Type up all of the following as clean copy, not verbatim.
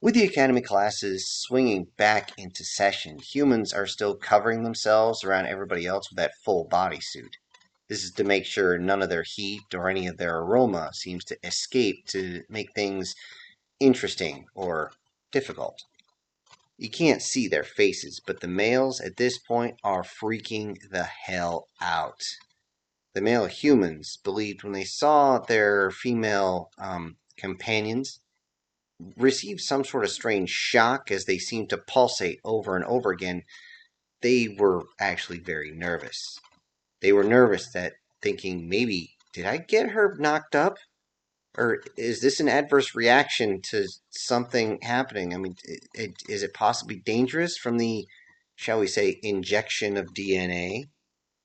With the academy classes swinging back into session, humans are still covering themselves around everybody else with that full bodysuit. This is to make sure none of their heat or any of their aroma seems to escape to make things interesting or difficult. You can't see their faces, but the males at this point are freaking the hell out. The male humans believed when they saw their female companions received some sort of strange shock as they seemed to pulsate over and over again, they were actually very nervous. They were nervous that thinking, maybe, did I get her knocked up? Or is this an adverse reaction to something happening? I mean, is it possibly dangerous from the, shall we say, injection of DNA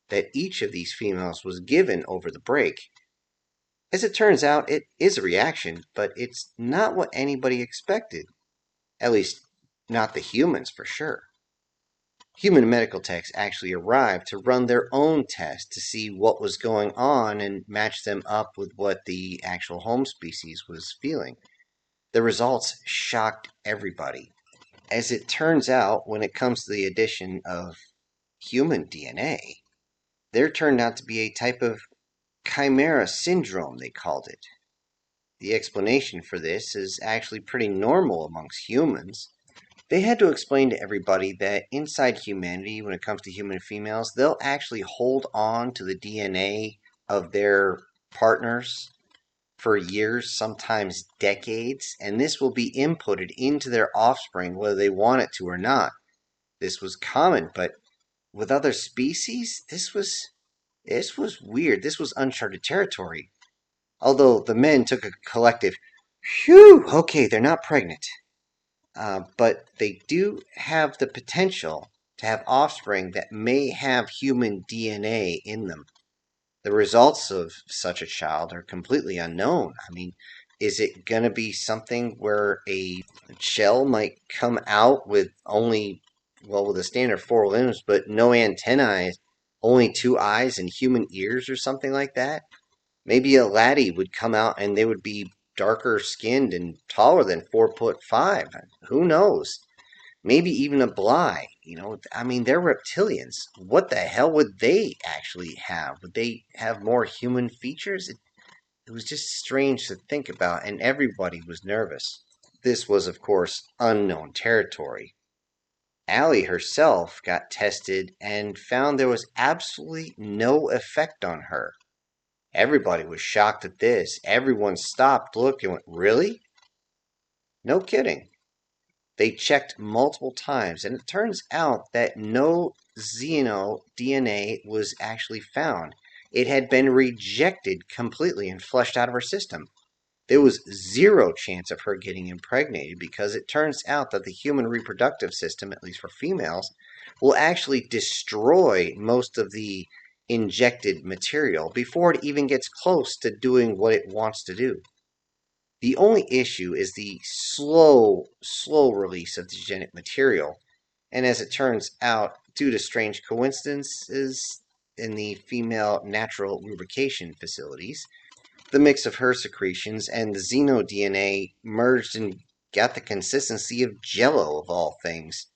that each of these females was given over the break? As it turns out, it is a reaction, but it's not what anybody expected. At least, not the humans for sure. Human medical techs actually arrived to run their own test to see what was going on and match them up with what the actual home species was feeling. The results shocked everybody. As it turns out, when it comes to the addition of human DNA, there turned out to be a type of chimera syndrome, they called it. The explanation for this is actually pretty normal amongst humans. They had to explain to everybody that inside humanity, when it comes to human females, they'll actually hold on to the DNA of their partners for years, sometimes decades, and this will be inputted into their offspring whether they want it to or not. This was common, but with other species, this was weird. This was uncharted territory. Although the men took a collective, phew, okay, they're not pregnant. But they do have the potential to have offspring that may have human DNA in them. The results of such a child are completely unknown. I mean, is it going to be something where a shell might come out with only, well, with a standard four limbs, but no antennae, only two eyes and human ears or something like that? Maybe a laddie would come out and they would be darker skinned and taller than 4'5". Who knows? Maybe even a bly. I mean, they're reptilians. What the hell would they actually have? Would they have more human features? It was just strange to think about, and everybody was nervous. This was, of course, unknown territory. Allie herself got tested and found there was absolutely no effect on her. Everybody was shocked at this. Everyone stopped, looked, and went, really? No kidding. They checked multiple times, and it turns out that no xeno DNA was actually found. It had been rejected completely and flushed out of her system. There was zero chance of her getting impregnated because it turns out that the human reproductive system, at least for females, will actually destroy most of the injected material before it even gets close to doing what it wants to do. The only issue is the slow release of the genetic material, and as it turns out, due to strange coincidences in the female natural lubrication facilities, the mix of her secretions and the xeno-DNA merged and got the consistency of jello of all things.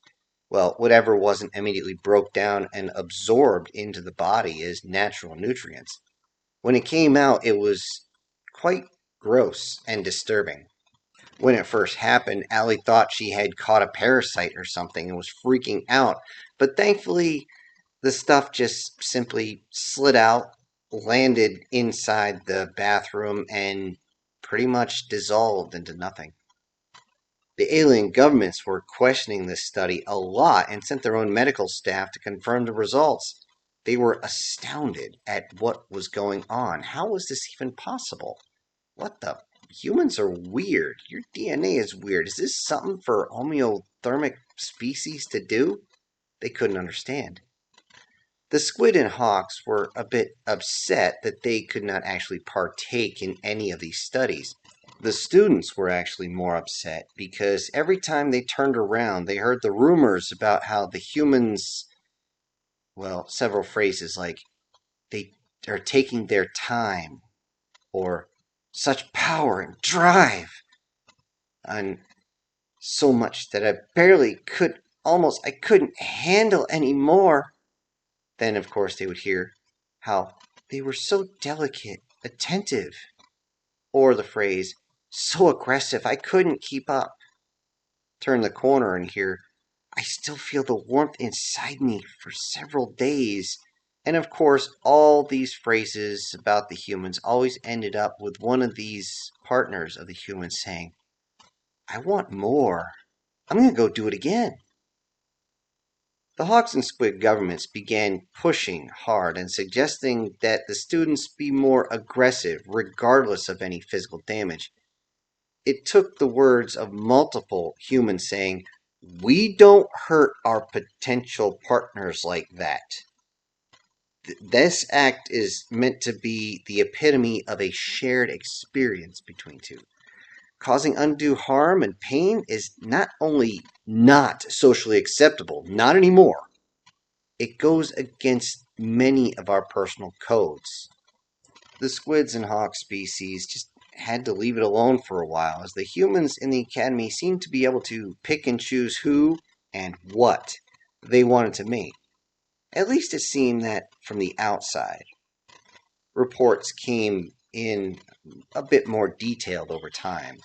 Well, whatever wasn't immediately broke down and absorbed into the body as natural nutrients. When it came out, it was quite gross and disturbing. When it first happened, Allie thought she had caught a parasite or something and was freaking out. But thankfully, the stuff just simply slid out, landed inside the bathroom, and pretty much dissolved into nothing. The alien governments were questioning this study a lot and sent their own medical staff to confirm the results. They were astounded at what was going on. How was this even possible? What the? Humans are weird. Your DNA is weird. Is this something for homeothermic species to do? They couldn't understand. The squid and hawks were a bit upset that they could not actually partake in any of these studies. The students were actually more upset because every time they turned around, they heard the rumors about how the humans, well, several phrases like, they are taking their time, or such power and drive. And So much that I couldn't handle any more. Then, of course, they would hear how they were so delicate, attentive, or the phrase, so aggressive I couldn't keep up. Turn the corner and hear, I still feel the warmth inside me for several days. And of course, all these phrases about the humans always ended up with one of these partners of the humans saying, I want more. I'm going to go do it again. The Hawks and Squid governments began pushing hard and suggesting that the students be more aggressive regardless of any physical damage. It took the words of multiple humans saying, we don't hurt our potential partners like that. This act is meant to be the epitome of a shared experience between two. Causing undue harm and pain is not only not socially acceptable, not anymore, it goes against many of our personal codes. The squids and hawk species just had to leave it alone for a while, as the humans in the academy seemed to be able to pick and choose who and what they wanted to mate. At least it seemed that from the outside. Reports came in a bit more detailed over time,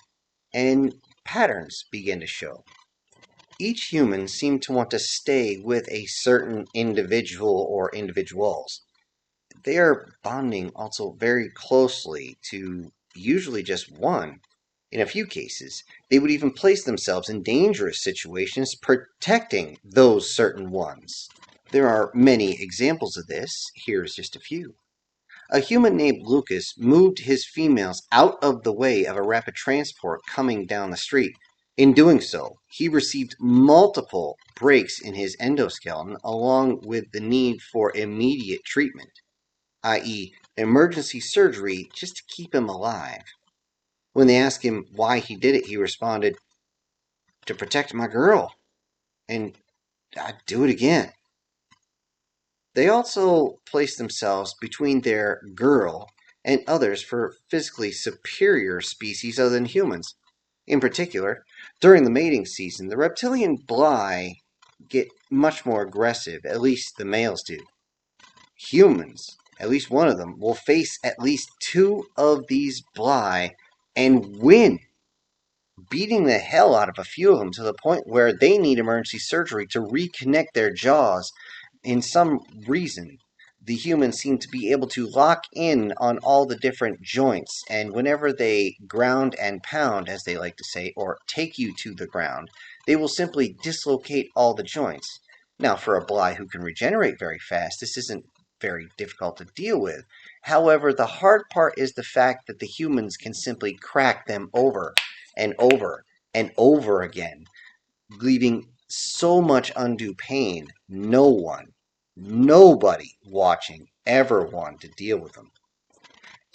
and patterns began to show. Each human seemed to want to stay with a certain individual or individuals. They are bonding also very closely to usually just one. In a few cases, they would even place themselves in dangerous situations protecting those certain ones. There are many examples of this. Here's just a few. A human named Lucas moved his females out of the way of a rapid transport coming down the street. In doing so, he received multiple breaks in his endoskeleton along with the need for immediate treatment, i.e., emergency surgery just to keep him alive. When they asked him why he did it, he responded, to protect my girl, and I'd do it again. They also placed themselves between their girl and others for physically superior species other than humans. In particular, during the mating season, the reptilian bly get much more aggressive, at least the males do. Humans, at least one of them, will face at least two of these bly and win, beating the hell out of a few of them to the point where they need emergency surgery to reconnect their jaws. In some reason, the humans seem to be able to lock in on all the different joints, and whenever they ground and pound, as they like to say, or take you to the ground, they will simply dislocate all the joints. Now, for a bly who can regenerate very fast, this isn't very difficult to deal with. However, the hard part is the fact that the humans can simply crack them over and over and over again, leaving so much undue pain, nobody watching ever wanted to deal with them.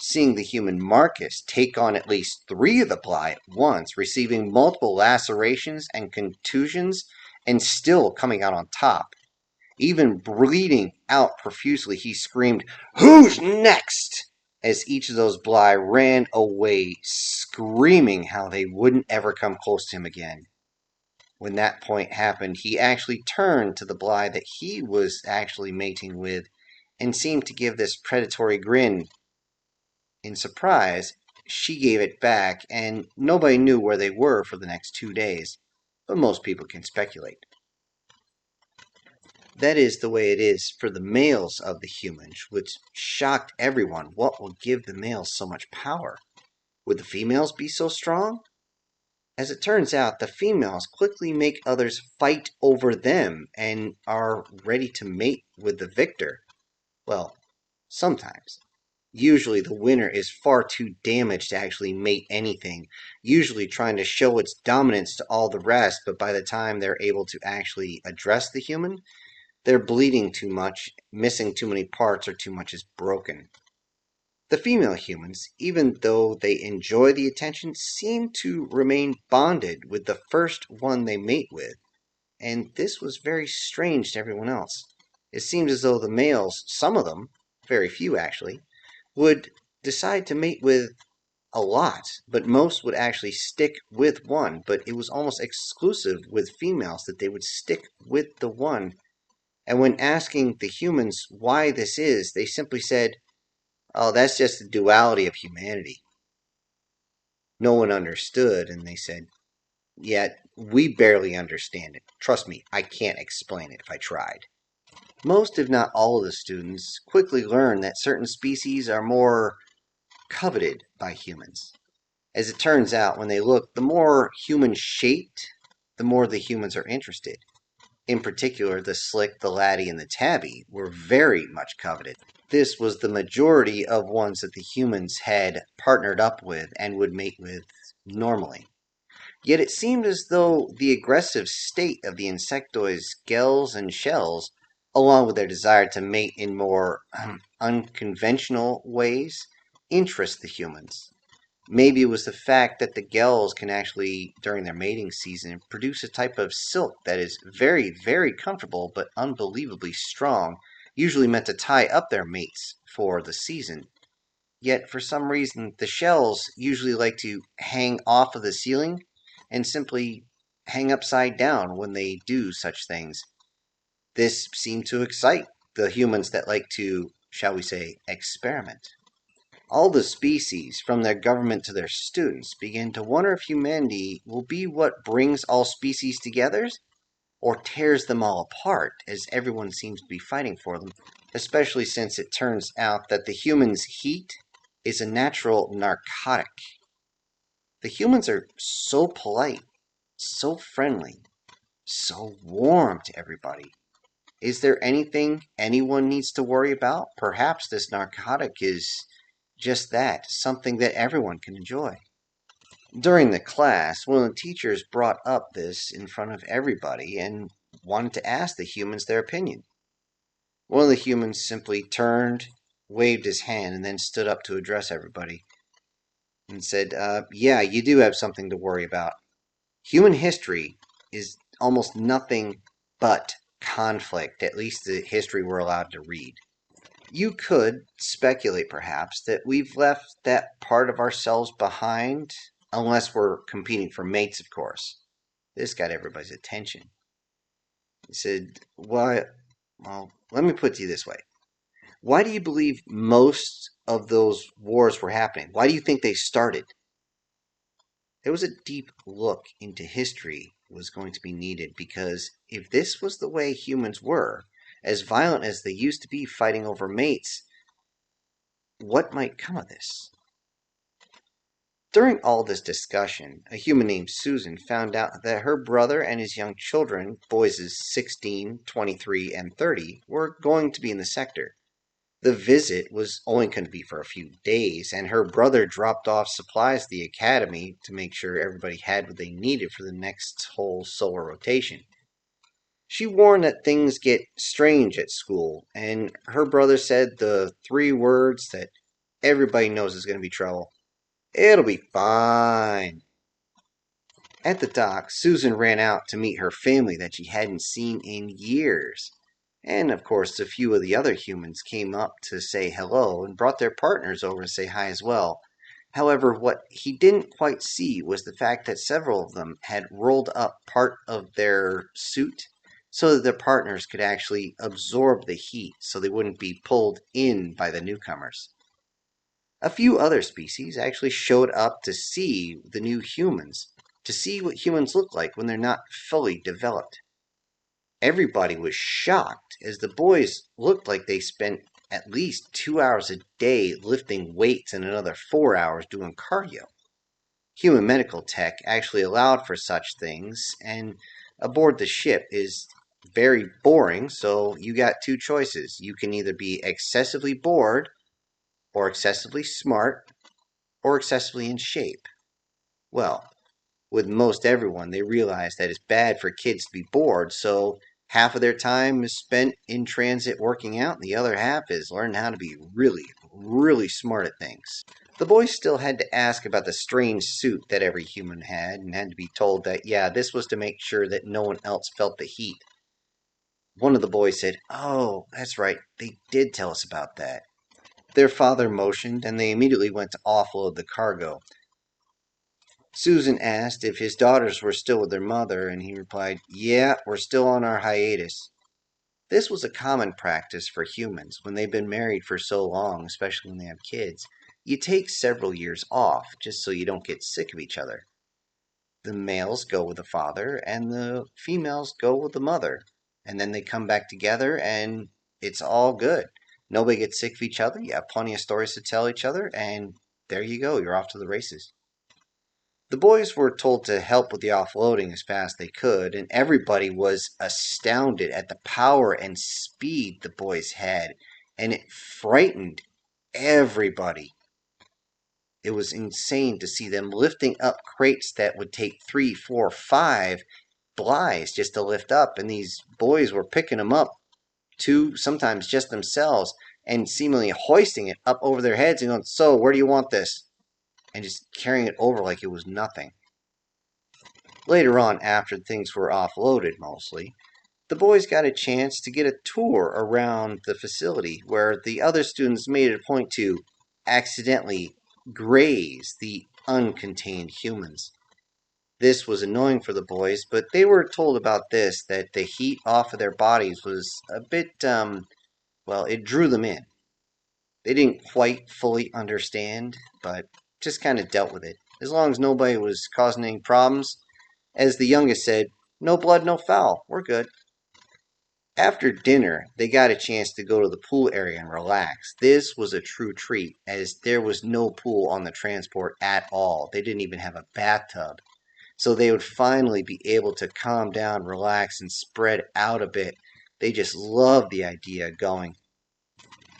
Seeing the human Marcus take on at least 3 of the bly at once, receiving multiple lacerations and contusions, and still coming out on top. Even bleeding out profusely, he screamed, "Who's next?" as each of those bly ran away, screaming how they wouldn't ever come close to him again. When that point happened, he actually turned to the bly that he was actually mating with and seemed to give this predatory grin. In surprise, she gave it back, and nobody knew where they were for the next 2 days, but most people can speculate. That is the way it is for the males of the humans, which shocked everyone. What will give the males so much power? Would the females be so strong? As it turns out, the females quickly make others fight over them and are ready to mate with the victor. Well, sometimes. Usually the winner is far too damaged to actually mate anything, usually trying to show its dominance to all the rest, but by the time they're able to actually address the human, they're bleeding too much, missing too many parts, or too much is broken. The female humans, even though they enjoy the attention, seem to remain bonded with the first one they mate with, and this was very strange to everyone else. It seemed as though the males, some of them, very few actually, would decide to mate with a lot, but most would actually stick with one. But it was almost exclusive with females that they would stick with the one. And when asking the humans why this is, they simply said, "Oh, that's just the duality of humanity." No one understood, and they said, "Yeah, we barely understand it. Trust me, I can't explain it if I tried." Most, if not all, of the students quickly learn that certain species are more coveted by humans. As it turns out, when they look, the more human shaped, the more the humans are interested. In particular, the slick, the laddie, and the tabby were very much coveted. This was the majority of ones that the humans had partnered up with and would mate with normally. Yet it seemed as though the aggressive state of the insectoids' scales and shells, along with their desire to mate in more unconventional ways, interest the humans. Maybe it was the fact that the gulls can actually, during their mating season, produce a type of silk that is very, very comfortable but unbelievably strong, usually meant to tie up their mates for the season. Yet, for some reason, the shells usually like to hang off of the ceiling and simply hang upside down when they do such things. This seemed to excite the humans that like to, shall we say, experiment. All the species, from their government to their students, begin to wonder if humanity will be what brings all species together or tears them all apart, as everyone seems to be fighting for them, especially since it turns out that the human's heat is a natural narcotic. The humans are so polite, so friendly, so warm to everybody. Is there anything anyone needs to worry about? Perhaps this narcotic is just that, something that everyone can enjoy. During the class, one of the teachers brought up this in front of everybody and wanted to ask the humans their opinion. One of the humans simply turned, waved his hand, and then stood up to address everybody and said, "Yeah, you do have something to worry about. Human history is almost nothing but conflict, at least the history we're allowed to read. You could speculate, perhaps, that we've left that part of ourselves behind, unless we're competing for mates, of course." This got everybody's attention. He said, Well, let me put it to you this way. Why do you believe most of those wars were happening? Why do you think they started? There was a deep look into history was going to be needed, because if this was the way humans were, as violent as they used to be fighting over mates, what might come of this? During all this discussion, a human named Susan found out that her brother and his young children, boys 16, 23, and 30, were going to be in the sector. The visit was only going to be for a few days, and her brother dropped off supplies to the academy to make sure everybody had what they needed for the next whole solar rotation. She warned that things get strange at school, and her brother said the three words that everybody knows is going to be trouble. "It'll be fine." At the dock, Susan ran out to meet her family that she hadn't seen in years. And of course, a few of the other humans came up to say hello and brought their partners over to say hi as well. However, what he didn't quite see was the fact that several of them had rolled up part of their suit so that their partners could actually absorb the heat so they wouldn't be pulled in by the newcomers. A few other species actually showed up to see the new humans, to see what humans look like when they're not fully developed. Everybody was shocked, as the boys looked like they spent at least 2 hours a day lifting weights and another 4 hours doing cardio. Human medical tech actually allowed for such things, and aboard the ship is very boring, so you got two choices. You can either be excessively bored, or excessively smart, or excessively in shape. Well, with most everyone, they realize that it's bad for kids to be bored, so half of their time is spent in transit working out, and the other half is learning how to be really, really smart at things. The boys still had to ask about the strange suit that every human had, and had to be told that, yeah, this was to make sure that no one else felt the heat. One of the boys said, "Oh, that's right, they did tell us about that." Their father motioned, and they immediately went to offload the cargo. Susan asked if his daughters were still with their mother, and he replied, "Yeah, we're still on our hiatus." This was a common practice for humans when they've been married for so long, especially when they have kids. You take several years off just so you don't get sick of each other. The males go with the father, and the females go with the mother. And then they come back together, and it's all good. Nobody gets sick of each other. You have plenty of stories to tell each other, and there you go. You're off to the races. The boys were told to help with the offloading as fast as they could, and everybody was astounded at the power and speed the boys had, and it frightened everybody. It was insane to see them lifting up crates that would take 3, 4, 5 blies just to lift up, and these boys were picking them up, two, sometimes just themselves, and seemingly hoisting it up over their heads and going, "So, where do you want this?" And just carrying it over like it was nothing. Later on, after things were offloaded mostly, the boys got a chance to get a tour around the facility where the other students made it a point to accidentally graze the uncontained humans. This was annoying for the boys, but they were told about this, that the heat off of their bodies was a bit, well, it drew them in. They didn't quite fully understand, but just kind of dealt with it. As long as nobody was causing any problems, as the youngest said, "No blood, no foul. We're good." After dinner, they got a chance to go to the pool area and relax. This was a true treat, as there was no pool on the transport at all. They didn't even have a bathtub. So they would finally be able to calm down, relax, and spread out a bit. They just loved the idea of going.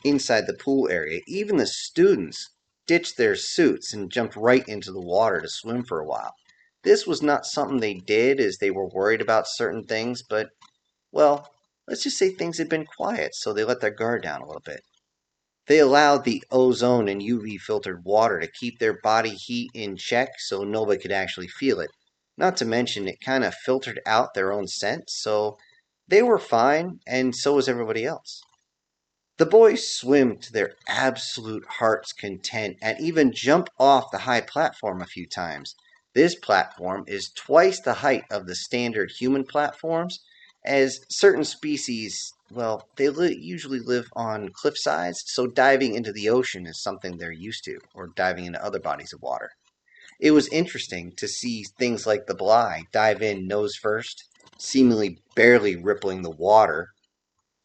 Inside the pool area, even the students ditched their suits and jumped right into the water to swim for a while. This was not something they did as they were worried about certain things, but, well, let's just say things had been quiet, so they let their guard down a little bit. They allowed the ozone and UV filtered water to keep their body heat in check so nobody could actually feel it. Not to mention, it kind of filtered out their own scent, so they were fine, and so was everybody else. The boys swim to their absolute heart's content and even jump off the high platform a few times. This platform is twice the height of the standard human platforms, as certain species, well, they usually live on cliff sides, so diving into the ocean is something they're used to, or diving into other bodies of water. It was interesting to see things like the bly dive in nose first, seemingly barely rippling the water.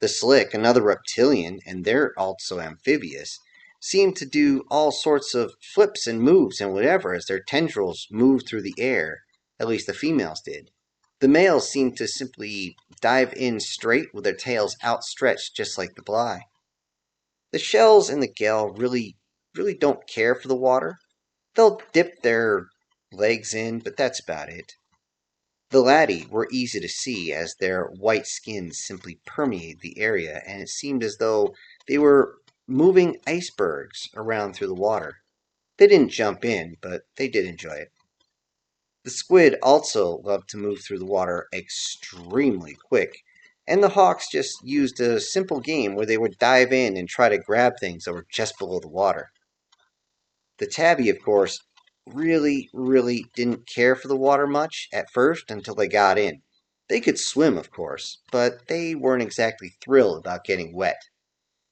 The slick, another reptilian, and they're also amphibious, seem to do all sorts of flips and moves and whatever as their tendrils move through the air. At least the females did. The males seem to simply dive in straight with their tails outstretched just like the bly. The shells and the gale really don't care for the water. They'll dip their legs in, but that's about it. The laddie were easy to see as their white skins simply permeated the area, and it seemed as though they were moving icebergs around through the water. They didn't jump in, but they did enjoy it. The squid also loved to move through the water extremely quick, and the hawks just used a simple game where they would dive in and try to grab things that were just below the water. The tabby, of course, really didn't care for the water much at first until they got in. They could swim, of course, but they weren't exactly thrilled about getting wet.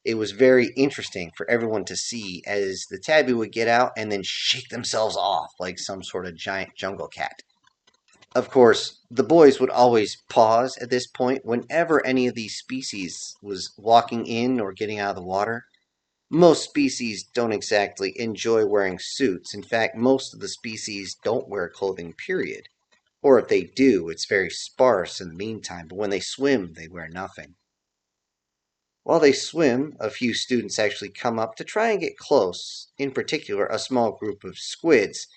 It was very interesting for everyone to see as the tabby would get out and then shake themselves off like some sort of giant jungle cat. Of course, the boys would always pause at this point whenever any of these species was walking in or getting out of the water. Most species don't exactly enjoy wearing suits. In fact, most of the species don't wear clothing, period. Or if they do, it's very sparse in the meantime, but when they swim, they wear nothing. While they swim, a few students actually come up to try and get close, in particular, a small group of squids.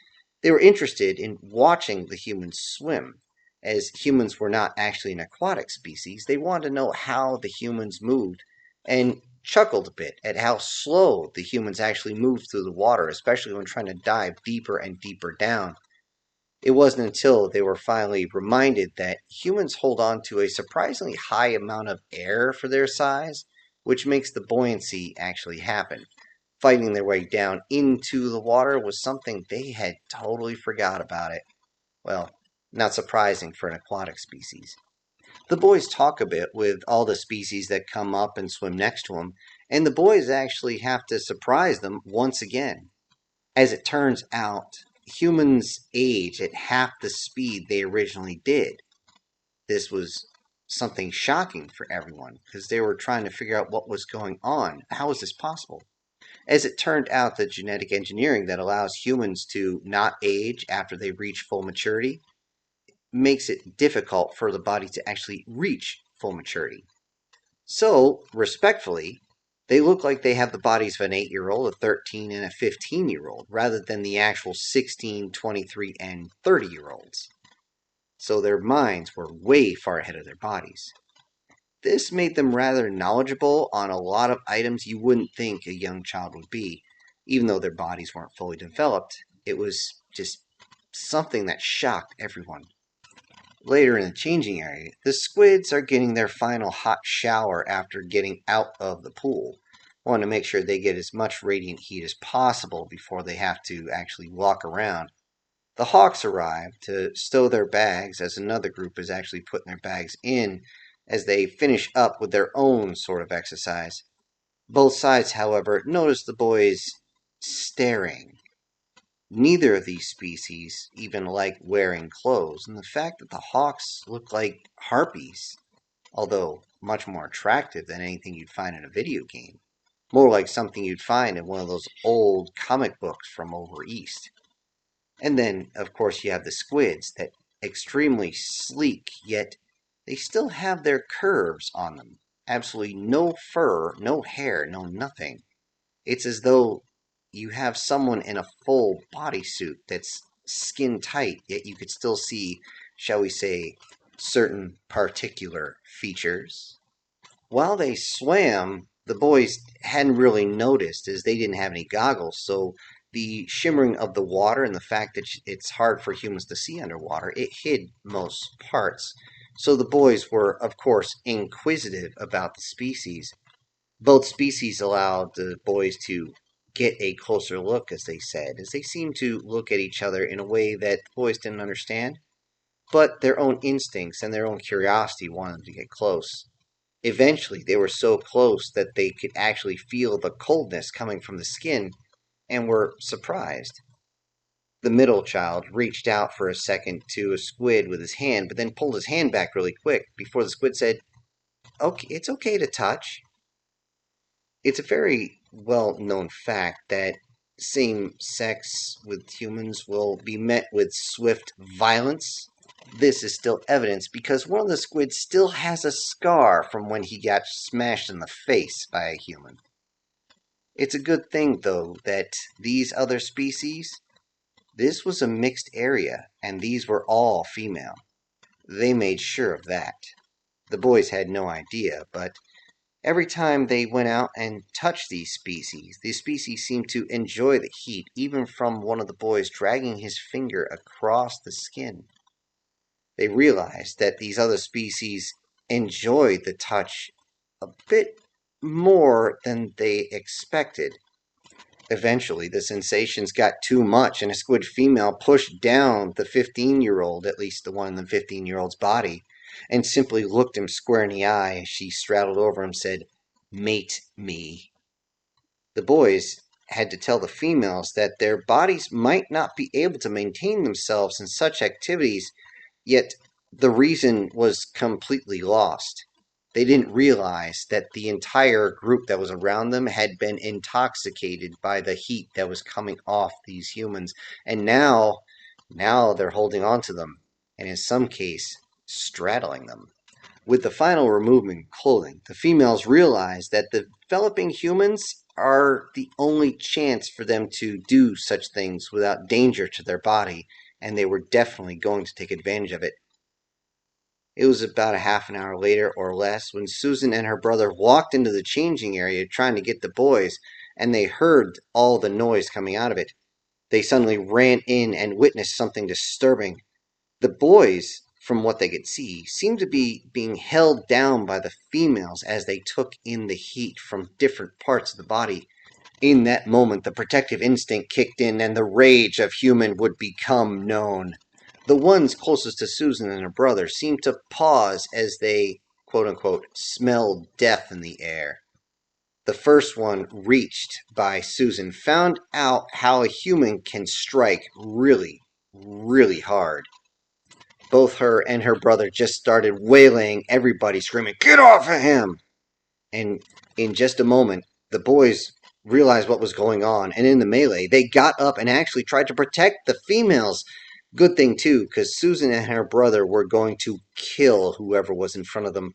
They were interested in watching the humans swim. As humans were not actually an aquatic species, they wanted to know how the humans moved, and chuckled a bit at how slow the humans actually moved through the water, especially when trying to dive deeper and deeper down. It wasn't until they were finally reminded that humans hold on to a surprisingly high amount of air for their size, which makes the buoyancy actually happen. fighting their way down into the water was something they had totally forgot about it. Well, not surprising for an aquatic species. The boys talk a bit with all the species that come up and swim next to them, and the boys actually have to surprise them once again. As it turns out, humans age at half the speed they originally did. This was something shocking for everyone because they were trying to figure out what was going on. How was this possible? As it turned out, the genetic engineering that allows humans to not age after they reach full maturity makes it difficult for the body to actually reach full maturity. So, respectfully, they look like they have the bodies of an 8-year-old, a 13, and a 15-year-old, rather than the actual 16, 23, and 30-year-olds. So their minds were way far ahead of their bodies. This made them rather knowledgeable on a lot of items you wouldn't think a young child would be. Even though their bodies weren't fully developed, it was just something that shocked everyone. Later in the changing area, the squids are getting their final hot shower after getting out of the pool. Want to make sure they get as much radiant heat as possible before they have to actually walk around. The hawks arrive to stow their bags as another group is actually putting their bags in as they finish up with their own sort of exercise. Both sides, however, notice the boys staring. Neither of these species even like wearing clothes, and the fact that the hawks look like harpies, although much more attractive than anything you'd find in a video game. More like something you'd find in one of those old comic books from over east. And then, of course, you have the squids, that extremely sleek, yet they still have their curves on them. Absolutely no fur, no hair, no nothing. It's as though you have someone in a full bodysuit that's skin tight, yet you could still see, shall we say, certain particular features. While they swam, the boys hadn't really noticed as they didn't have any goggles, so the shimmering of the water and the fact that it's hard for humans to see underwater, it hid most parts. So the boys were, of course, inquisitive about the species. Both species allowed the boys to get a closer look, as they said, as they seemed to look at each other in a way that the boys didn't understand, but their own instincts and their own curiosity wanted them to get close. Eventually, they were so close that they could actually feel the coldness coming from the skin and were surprised. The middle child reached out for a second to a squid with his hand, but then pulled his hand back really quick before the squid said, "Okay, it's okay to touch." It's a very well-known fact that same sex with humans will be met with swift violence. This is still evidence because one of the squids still has a scar from when he got smashed in the face by a human. It's a good thing, though, that these other species, this was a mixed area, and these were all female. They made sure of that. The boys had no idea, but every time they went out and touched these species seemed to enjoy the heat, even from one of the boys dragging his finger across the skin. They realized that these other species enjoyed the touch a bit more than they expected. Eventually, the sensations got too much, and a squid female pushed down the 15-year-old, at least the one in the 15-year-old's body, and simply looked him square in the eye as she straddled over him and said, "Mate me." The boys had to tell the females that their bodies might not be able to maintain themselves in such activities, yet the reason was completely lost. They didn't realize that the entire group that was around them had been intoxicated by the heat that was coming off these humans, and now they're holding on to them, and in some case, straddling them. With the final removement of clothing, the females realize that the developing humans are the only chance for them to do such things without danger to their body, and they were definitely going to take advantage of it. It was about a half an hour later or less when Susan and her brother walked into the changing area trying to get the boys, and they heard all the noise coming out of it. They suddenly ran in and witnessed something disturbing. The boys, from what they could see, seemed to be being held down by the females as they took in the heat from different parts of the body. In that moment, the protective instinct kicked in and the rage of human would become known. The ones closest to Susan and her brother seemed to pause as they, quote unquote, smelled death in the air. The first one, reached by Susan, found out how a human can strike really, really hard. Both her and her brother just started waylaying everybody, screaming, "Get off of him!" And in just a moment, the boys realized what was going on, and in the melee, they got up and actually tried to protect the females. Good thing, too, because Susan and her brother were going to kill whoever was in front of them.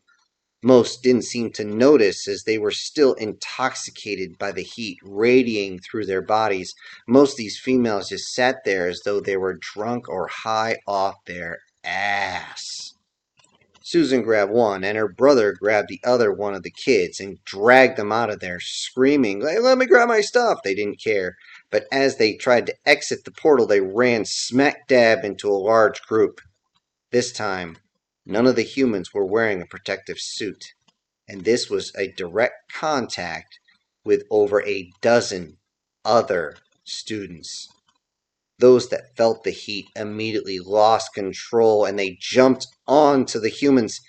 Most didn't seem to notice as they were still intoxicated by the heat radiating through their bodies. Most of these females just sat there as though they were drunk or high off their ass. Susan grabbed one, and her brother grabbed the other one of the kids and dragged them out of there, screaming, "Hey, let me grab my stuff!" They didn't care. But as they tried to exit the portal, they ran smack dab into a large group. This time, none of the humans were wearing a protective suit, and this was a direct contact with over a dozen other students. Those that felt the heat immediately lost control and they jumped onto the humans.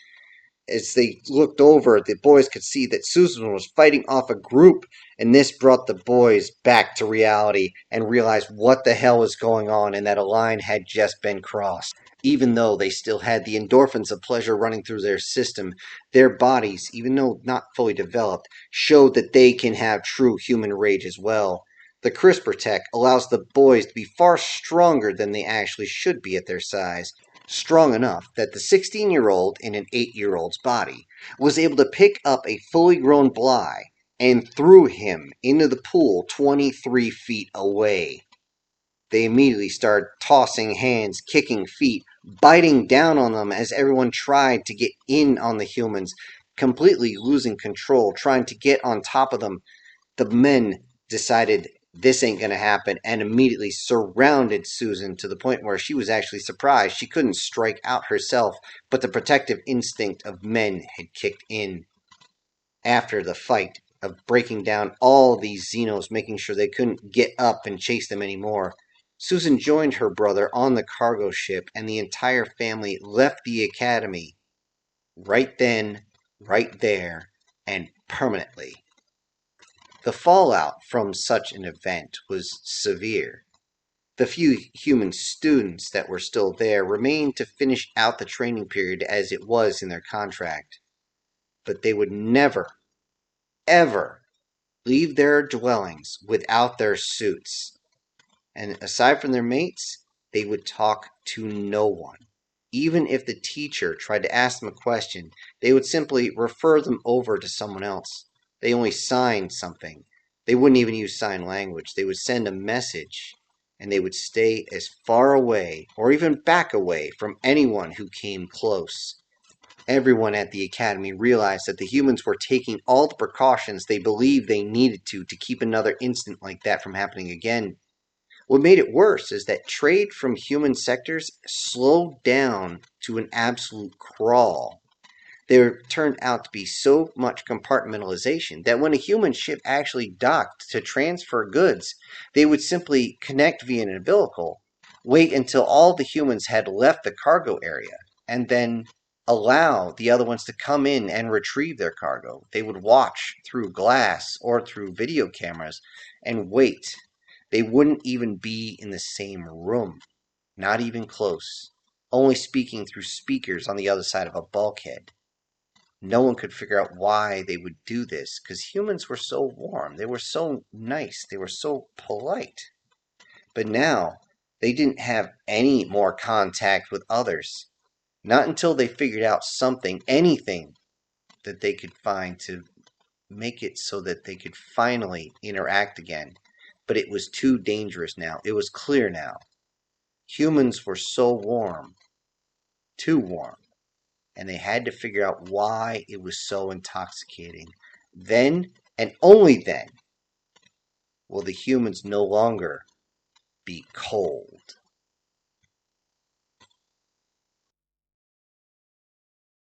As they looked over, the boys could see that Susan was fighting off a group, and this brought the boys back to reality and realized what the hell was going on and that a line had just been crossed. Even though they still had the endorphins of pleasure running through their system, their bodies, even though not fully developed, showed that they can have true human rage as well. The CRISPR tech allows the boys to be far stronger than they actually should be at their size. Strong enough that the 16-year-old in an 8-year-old's body was able to pick up a fully grown Bly and threw him into the pool 23 feet away. They immediately started tossing hands, kicking feet, biting down on them as everyone tried to get in on the humans, completely losing control, trying to get on top of them. The men decided this ain't going to happen and immediately surrounded Susan to the point where she was actually surprised she couldn't strike out herself, but the protective instinct of men had kicked in. After the fight of breaking down all these Xenos, making sure they couldn't get up and chase them anymore, Susan joined her brother on the cargo ship and the entire family left the academy right then, right there, and permanently. The fallout from such an event was severe. The few human students that were still there remained to finish out the training period as it was in their contract. But they would never, ever leave their dwellings without their suits. And aside from their mates, they would talk to no one. Even if the teacher tried to ask them a question, they would simply refer them over to someone else. They only signed something. They wouldn't even use sign language. They would send a message, and they would stay as far away or even back away from anyone who came close. Everyone at the academy realized that the humans were taking all the precautions they believed they needed to keep another incident like that from happening again. What made it worse is that trade from human sectors slowed down to an absolute crawl. There turned out to be so much compartmentalization that when a human ship actually docked to transfer goods, they would simply connect via an umbilical, wait until all the humans had left the cargo area, and then allow the other ones to come in and retrieve their cargo. They would watch through glass or through video cameras and wait. They wouldn't even be in the same room, not even close, only speaking through speakers on the other side of a bulkhead. No one could figure out why they would do this, because humans were so warm, they were so nice, they were so polite. But now, they didn't have any more contact with others. Not until they figured out something, anything, that they could find to make it so that they could finally interact again. But it was too dangerous now. It was clear now. Humans were so warm, too warm, and they had to figure out why it was so intoxicating. Then, and only then, will the humans no longer be cold.